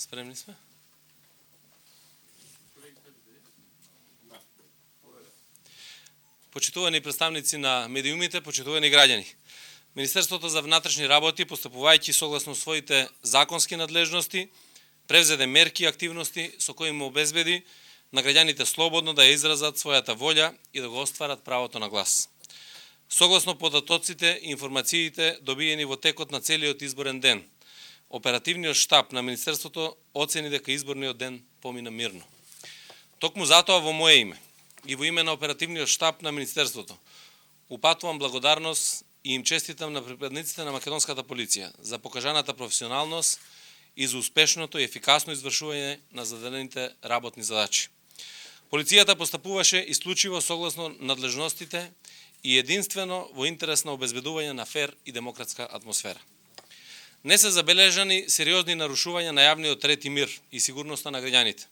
Спремни сме? Почитувани представници на медиумите, почитувани граѓани. Министерството за внатрешни работи, постапувајќи согласно своите законски надлежности, превзеде мерки и активности со кои му обезбеди на граѓаните слободно да ја изразат својата волја и да го остварат правото на глас. Согласно податоците и информациите добиени во текот на целиот изборен ден, оперативниот штаб на Министерството оцени дека изборниот ден помина мирно. Токму затоа во моје име и во име на оперативниот штаб на Министерството упатувам благодарност и им честитам на припадниците на македонската полиција за покажаната професионалност и за успешното и ефикасно извршување на зададените работни задачи. Полицијата постапуваше исклучиво согласно надлежностите и единствено во интерес на обезбедување на фер и демократска атмосфера. Не се забележани сериозни нарушувања на јавниот ред и мир и сигурноста на граѓаните,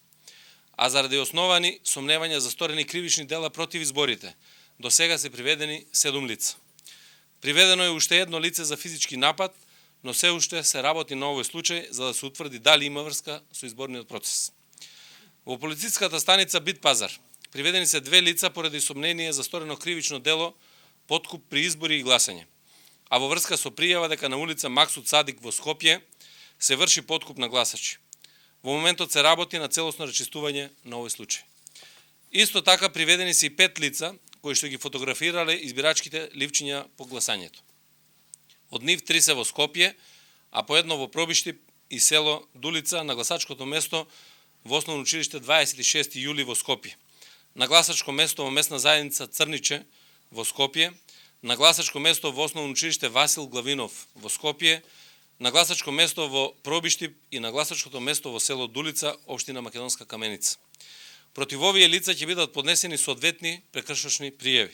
а заради основани сомневања за сторени кривични дела против изборите, до сега се приведени 7 лица. Приведено е уште едно лице за физички напад, но се уште се работи на овој случај за да се утврди дали има врска со изборниот процес. Во полициската станица Бит Пазар приведени се 2 лица поради сомнение за сторено кривично дело подкуп при избори и гласање, а во врска со пријава дека на улица Максуд Садик во Скопје се врши подкуп на гласачи. Во моментот се работи на целосно рачистување на овој случај. Исто така приведени се и 5 лица кои што ги фотографирале избирачките ливчиња по гласањето. Од нив 3 се во Скопје, а по едно во Пробишти и село Дулица на гласачкото место во Основно училиште 26 јули во Скопје, на гласачко место во местна заедница Црниче во Скопје, на гласачко место во Основно училиште Васил Главинов во Скопје, на гласачко место во Пробишти и на гласачкото место во село Дулица, општина Македонска Каменица. Против овие лица ќе бидат поднесени соодветни прекршочни пријави.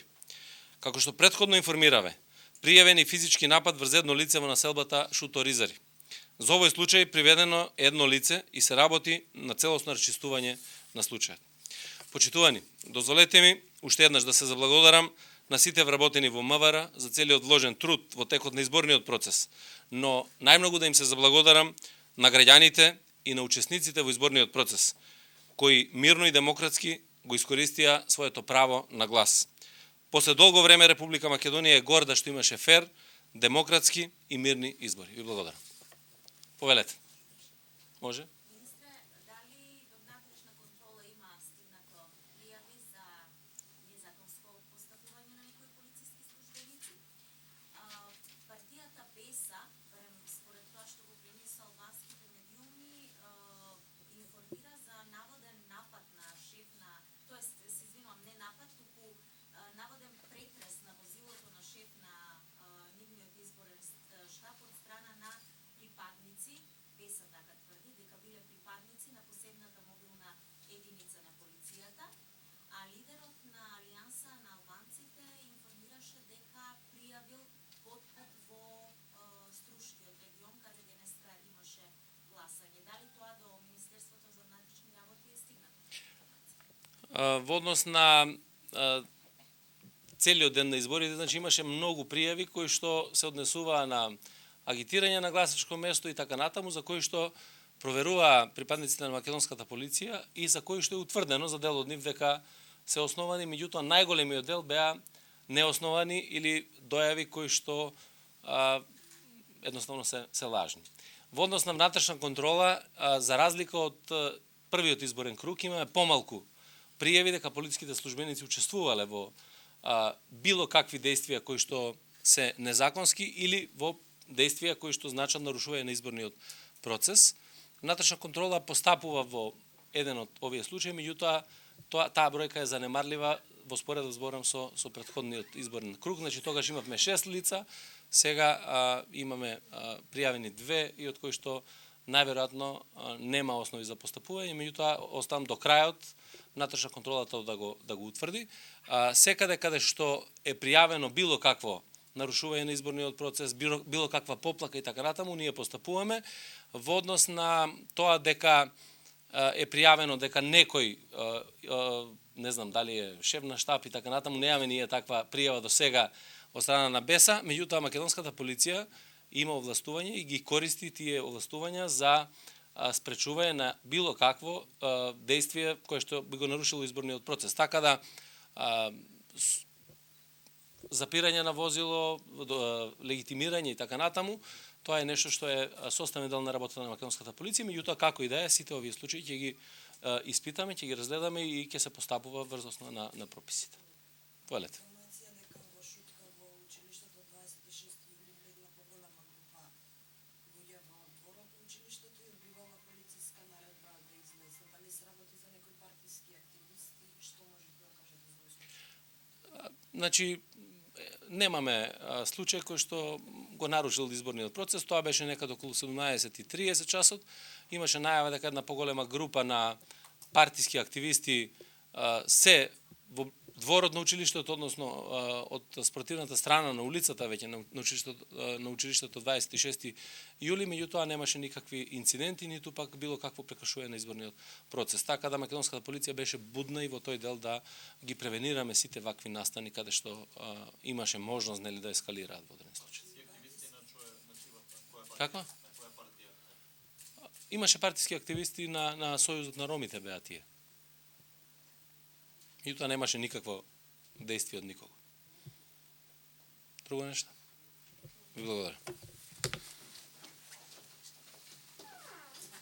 Како што претходно информираве, пријавен и физички напад врз едно лице во населбата Шуто Ризари. За овој случај приведено едно лице и се работи на целосно рачистување на случајот. Почитувани, дозволете ми уште еднаш да се заблагодарам на сите вработени во МВР за целиот вложен труд во текот на изборниот процес, но најмногу да им се заблагодарам на граѓаните и на учесниците во изборниот процес, кои мирно и демократски го искористија своето право на глас. После долго време Република Македонија е горда што имаше фер, демократски и мирни избори. Ви благодарам. Повелете. Може? Во однос на целиот ден на изборите, значи имаше многу пријави кои што се однесуваа на агитирање на гласачко место и така натаму, за кои што проверуваа припадниците на македонската полиција и за кои што е утврдено за дел од нив дека се основани, меѓутоа најголемиот дел беа неосновани или дојави кои што едноставно се лажни. Во однос на внатрешна контрола, за разлика од првиот изборен круг, имаме помалку пријави дека полициските службеници учествувале во било какви дејствија кои што се незаконски или во дејствија кои што значат нарушување на изборниот процес. Внатрешна контрола постапува во еден од овие случаи, меѓутоа таа бројка е занемарлива во споредба зборам со претходниот изборен круг. Значи тогаш имавме 6 лица, сега имаме пријавени 2 и од кои што најверојатно нема основи за постапување, меѓутоа оставам до крајот внатрешна контрола тоа да го утврди. Секаде каде што е пријавено било какво нарушување на изборниот процес, било каква поплака и така натаму, ние постапуваме во однос на тоа дека е пријавено дека некој, не знам дали е шеф на штаб и така натаму, немаме ние таква пријава до сега од страна на БЕСА, меѓутоа македонската полиција има овластување и ги користи тие овластувања за спречување на било какво действие кое што би го нарушило изборниот процес. Така да запирање на возило, легитимирање и така натаму, тоа е нешто што е составен дел на работата на македонската полиција, меѓутоа како и да е, сите овие случаи ќе ги испитаме, ќе ги разгледаме и ќе се постапува врз основа на прописите. Повелете. Значи, немаме случај кој што го нарушил изборниот процес, тоа беше некаде околу 17:30 часот. Имаше најава дека една поголема група на партиски активисти се во дворот на училиштето, односно од спортивната страна на улицата веќе на училиштето 26 јули, меѓутоа немаше никакви инциденти, ниту пак било какво прекршување на изборниот процес. Така да македонската полиција беше будна и во тој дел да ги превенираме сите вакви настани каде што имаше можност нели да ескалираат во одреден случај. Како? Имаше партиски активисти на Сојузот на ромите беа тие. И тоа немаше никакво действие од никого. Друго нешто? Ви благодарам.